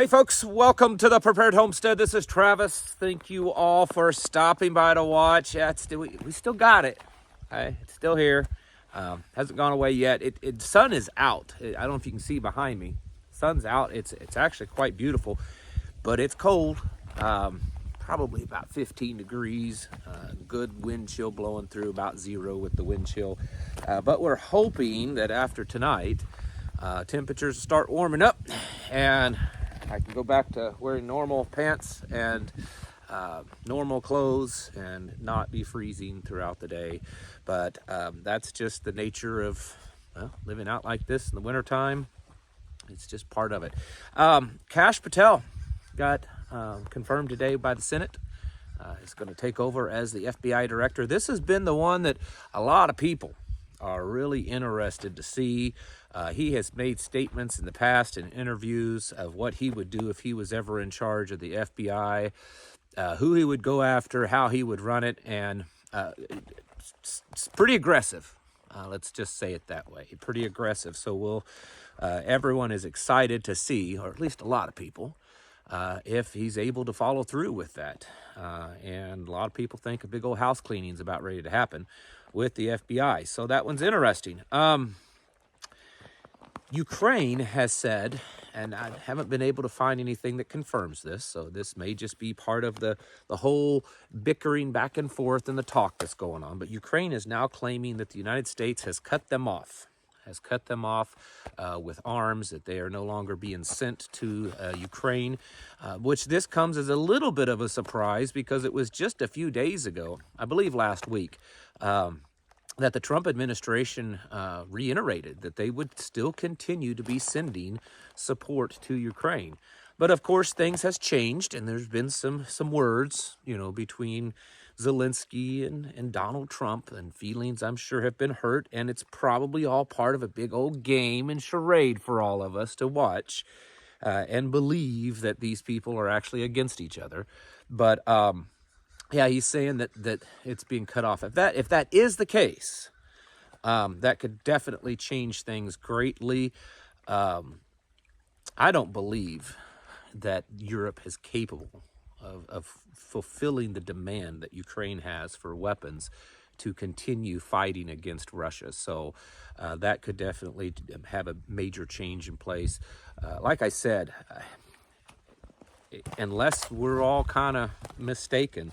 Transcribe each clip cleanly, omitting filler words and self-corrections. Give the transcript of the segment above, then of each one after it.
Hey folks, welcome to the Prepared Homestead. This is Travis. Thank you all for stopping by to watch. Yeah, we still got it. Okay? It's still here. Hasn't gone away yet. Sun is out. I don't know if you can see behind me. Sun's out. It's actually quite beautiful, but it's cold. Probably about 15 degrees. Good wind chill blowing through, about 0 with the wind chill. But we're hoping that after tonight, temperatures start warming up and I can go back to wearing normal pants and normal clothes and not be freezing throughout the day. But that's just the nature of living out like this in the wintertime. It's just part of it. Kash Patel got confirmed today by the Senate. Is going to take over as the FBI director. This has been the one that a lot of people are really interested to see. He has made statements in the past in interviews of what he would do if he was ever in charge of the FBI, who he would go after, how he would run it, and it's pretty aggressive. Let's just say it that way. Pretty aggressive. So everyone is excited to see, or at least a lot of people, if he's able to follow through with that. And a lot of people think a big old house cleaning is about ready to happen with the FBI. So that one's interesting. Ukraine has said, and I haven't been able to find anything that confirms this, so this may just be part of the whole bickering back and forth and the talk that's going on, but Ukraine is now claiming that the United States has cut them off with arms, that they are no longer being sent to Ukraine, which this comes as a little bit of a surprise because it was just a few days ago, I believe last week, that the Trump administration reiterated that they would still continue to be sending support to Ukraine. But of course, things has changed, and there's been some words, between Zelensky and Donald Trump, and feelings I'm sure have been hurt, and it's probably all part of a big old game and charade for all of us to watch and believe that these people are actually against each other. But yeah, he's saying that it's being cut off. If that is the case, that could definitely change things greatly. I don't believe that Europe is capable of fulfilling the demand that Ukraine has for weapons to continue fighting against Russia. So that could definitely have a major change in place. Like I said, unless we're all kind of mistaken,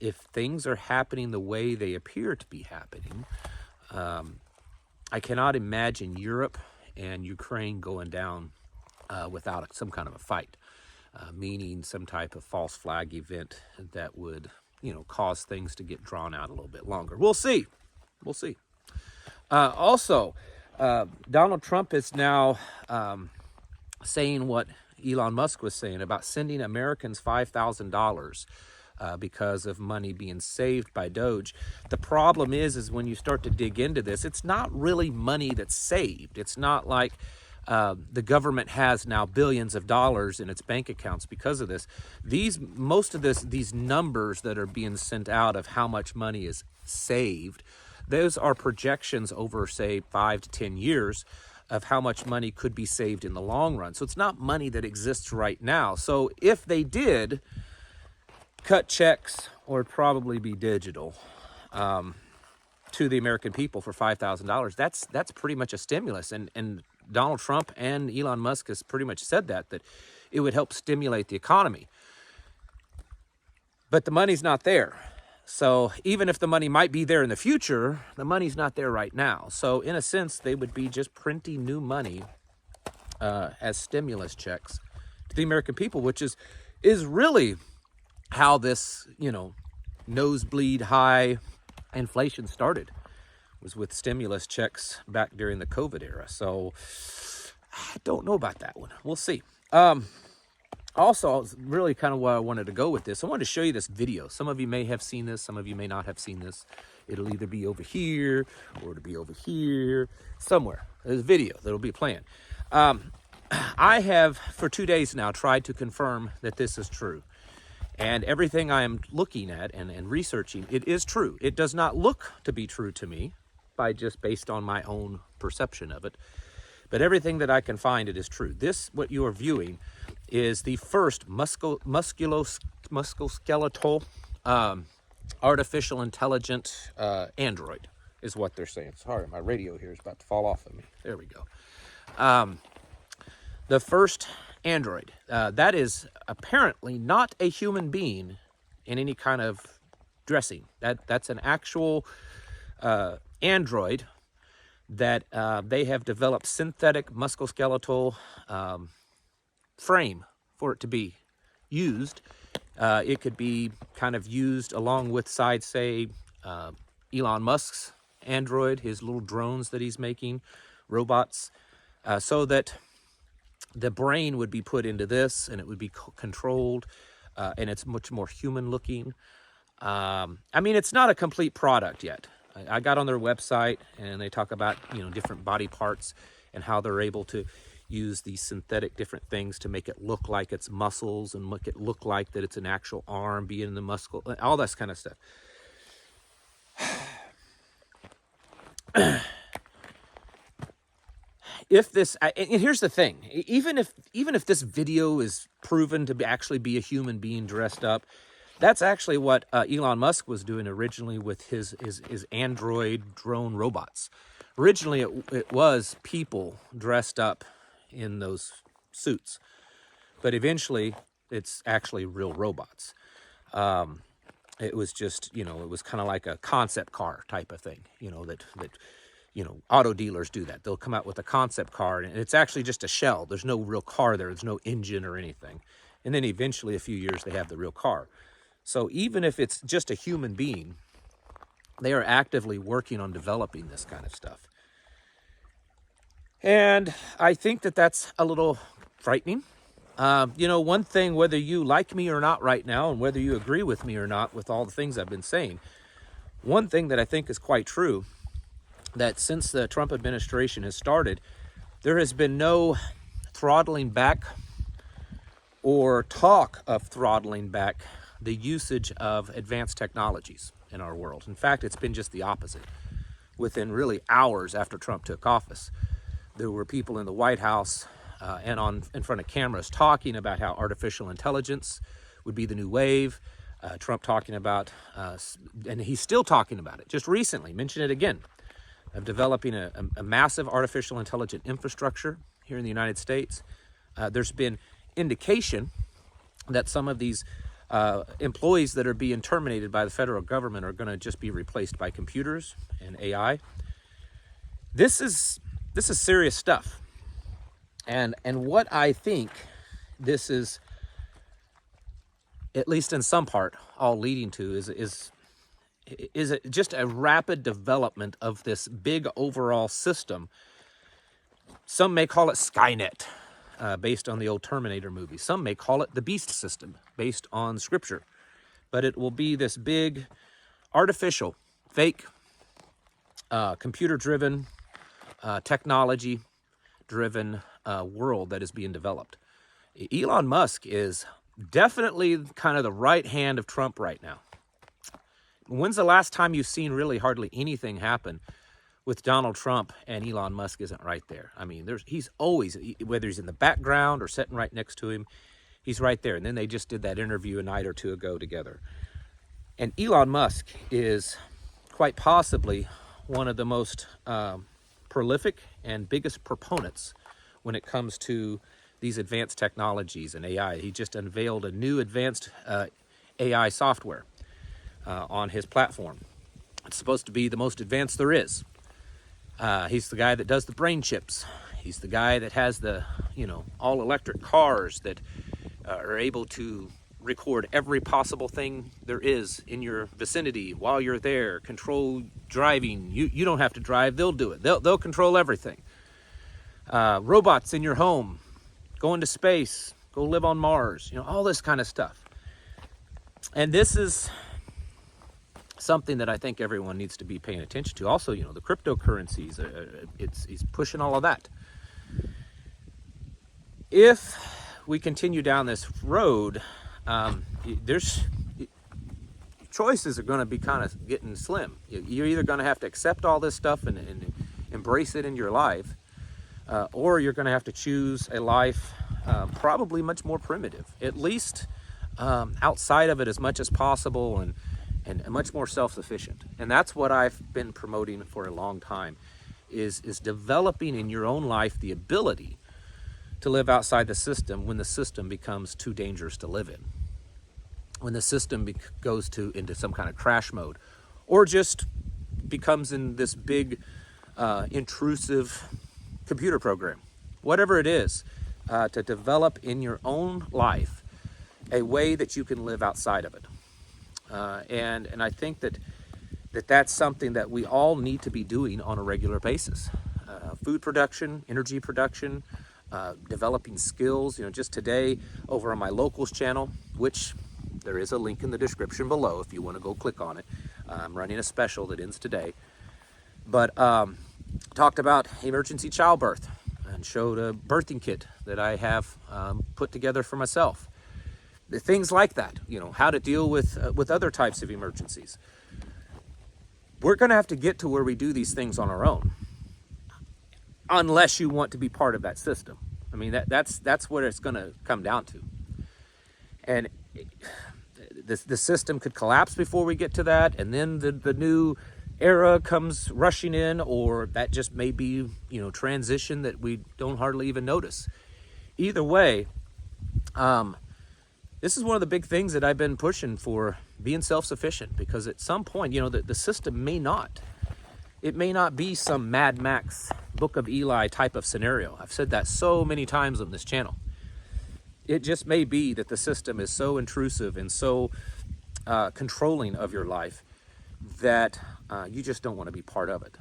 if things are happening the way they appear to be happening, I cannot imagine Europe and Ukraine going down without some kind of a fight, meaning some type of false flag event that would, cause things to get drawn out a little bit longer. We'll see. Also, Donald Trump is now saying what Elon Musk was saying about sending Americans $5,000 because of money being saved by Doge. The problem is when you start to dig into this, it's not really money that's saved. It's not like the government has now billions of dollars in its bank accounts because of this. These numbers that are being sent out of how much money is saved, those are projections over, say, 5 to 10 years of how much money could be saved in the long run. So it's not money that exists right now. So if they did cut checks, or it'd probably be digital, to the American people for $5,000, that's pretty much a stimulus. And Donald Trump and Elon Musk has pretty much said that it would help stimulate the economy. But the money's not there. So even if the money might be there in the future, the money's not there right now. So in a sense, they would be just printing new money as stimulus checks to the American people, which is really how this, nosebleed high inflation started, was with stimulus checks back during the COVID era. So I don't know about that one. We'll see. Also, really kind of where I wanted to go with this, I wanted to show you this video. Some of you may have seen this, some of you may not have seen this. It'll either be over here or it'll be over here, somewhere. There's a video that'll be playing. I have, for 2 days now, tried to confirm that this is true. And everything I am looking at and researching, it is true. It does not look to be true to me based on my own perception of it. But everything that I can find, it is true. This, what you are viewing, is the first musculoskeletal artificial intelligent android, is what they're saying. Sorry, my radio here is about to fall off of me. There we go. The first android. That is apparently not a human being in any kind of dressing. That's an actual android that they have developed synthetic musculoskeletal frame for it to be used. It could be kind of used along with, say, Elon Musk's android, his little drones that he's making, robots, so that the brain would be put into this and it would be controlled, and it's much more human looking. I mean, it's not a complete product yet. I got on their website and they talk about, different body parts and how they're able to use these synthetic different things to make it look like it's muscles and make it look like that it's an actual arm being in the muscle, all this kind of stuff. If this, and here's the thing, even if this video is proven to actually be a human being dressed up, that's actually what Elon Musk was doing originally with his android drone robots. Originally, it was people dressed up in those suits, but eventually it's actually real robots. It was just, it was kind of like a concept car type of thing, that auto dealers do that. They'll come out with a concept car and it's actually just a shell. There's no real car there. There's no engine or anything. And then eventually, a few years, they have the real car. So even if it's just a human being, they are actively working on developing this kind of stuff. And I think that that's a little frightening. One thing, whether you like me or not right now, and whether you agree with me or not with all the things I've been saying, one thing that I think is quite true, that since the Trump administration has started, there has been no throttling back or talk of throttling back the usage of advanced technologies in our world. In fact, it's been just the opposite. Within really hours after Trump took office, there were people in the White House and in front of cameras talking about how artificial intelligence would be the new wave. Trump talking about, and he's still talking about it, just recently, mentioned it again, of developing a massive artificial intelligent infrastructure here in the United States. There's been indication that some of these employees that are being terminated by the federal government are going to just be replaced by computers and AI. This is serious stuff. And what I think this is, at least in some part, all leading to is just a rapid development of this big overall system. Some may call it Skynet, based on the old Terminator movie. Some may call it the Beast System, based on Scripture. But it will be this big, artificial, fake, computer-driven, technology-driven world that is being developed. Elon Musk is definitely kind of the right hand of Trump right now. When's the last time you've seen really hardly anything happen with Donald Trump and Elon Musk isn't right there? I mean, he's always, whether he's in the background or sitting right next to him, he's right there. And then they just did that interview a night or two ago together. And Elon Musk is quite possibly one of the most prolific and biggest proponents when it comes to these advanced technologies and AI. He just unveiled a new advanced AI software on his platform. It's supposed to be the most advanced there is. He's the guy that does the brain chips. He's the guy that has the, all electric cars that are able to record every possible thing there is in your vicinity while you're there, control driving. You don't have to drive, they'll do it. They'll control everything. Robots in your home, go into space, go live on Mars, all this kind of stuff. And this is something that I think everyone needs to be paying attention to. Also, the cryptocurrencies, he's pushing all of that. If we continue down this road, choices are going to be kind of getting slim. You're either going to have to accept all this stuff and embrace it in your life, or you're going to have to choose a life probably much more primitive, at least outside of it as much as possible, and much more self-sufficient. And that's what I've been promoting for a long time, is developing in your own life the ability to live outside the system when the system becomes too dangerous to live in. When the system goes into some kind of crash mode, or just becomes in this big intrusive computer program. Whatever it is, to develop in your own life a way that you can live outside of it. And I think that's something that we all need to be doing on a regular basis. Food production, energy production, developing skills. Just today over on my locals channel, which there is a link in the description below if you want to go click on it. I'm running a special that ends today. But talked about emergency childbirth and showed a birthing kit that I have put together for myself. Things like that, how to deal with other types of emergencies. We're going to have to get to where we do these things on our own, unless you want to be part of that system. I mean, that's what it's going to come down to. And the system could collapse before we get to that, and then the new era comes rushing in, or that just may be, transition that we don't hardly even notice. Either way, this is one of the big things that I've been pushing for, being self-sufficient, because at some point, the system may not. It may not be some Mad Max, Book of Eli type of scenario. I've said that so many times on this channel. It just may be that the system is so intrusive and so controlling of your life that you just don't want to be part of it.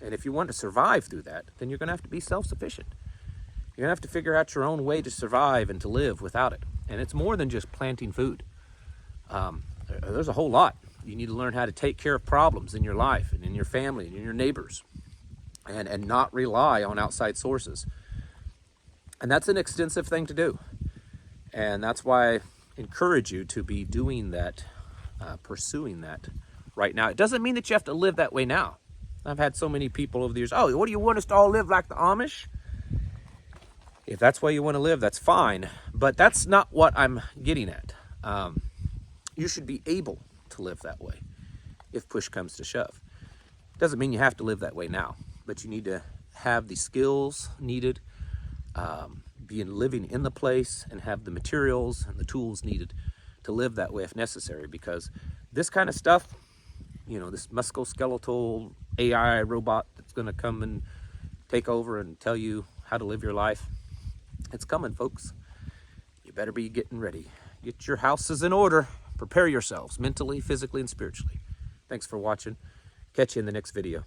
And if you want to survive through that, then you're going to have to be self-sufficient. You're going to have to figure out your own way to survive and to live without it. And it's more than just planting food. There's a whole lot. You need to learn how to take care of problems in your life and in your family and in your neighbors, and not rely on outside sources. And that's an extensive thing to do. And that's why I encourage you to be doing that, pursuing that right now. It doesn't mean that you have to live that way now. I've had so many people over the years, oh, what do you want us to all live like the Amish? If that's why you want to live, that's fine. But that's not what I'm getting at. You should be able to live that way if push comes to shove. Doesn't mean you have to live that way now, but you need to have the skills needed, living in the place, and have the materials and the tools needed to live that way if necessary. Because this kind of stuff, this musculoskeletal AI robot that's going to come and take over and tell you how to live your life, it's coming, folks. You better be getting ready. Get your houses in order. Prepare yourselves mentally, physically, and spiritually. Thanks for watching. Catch you in the next video.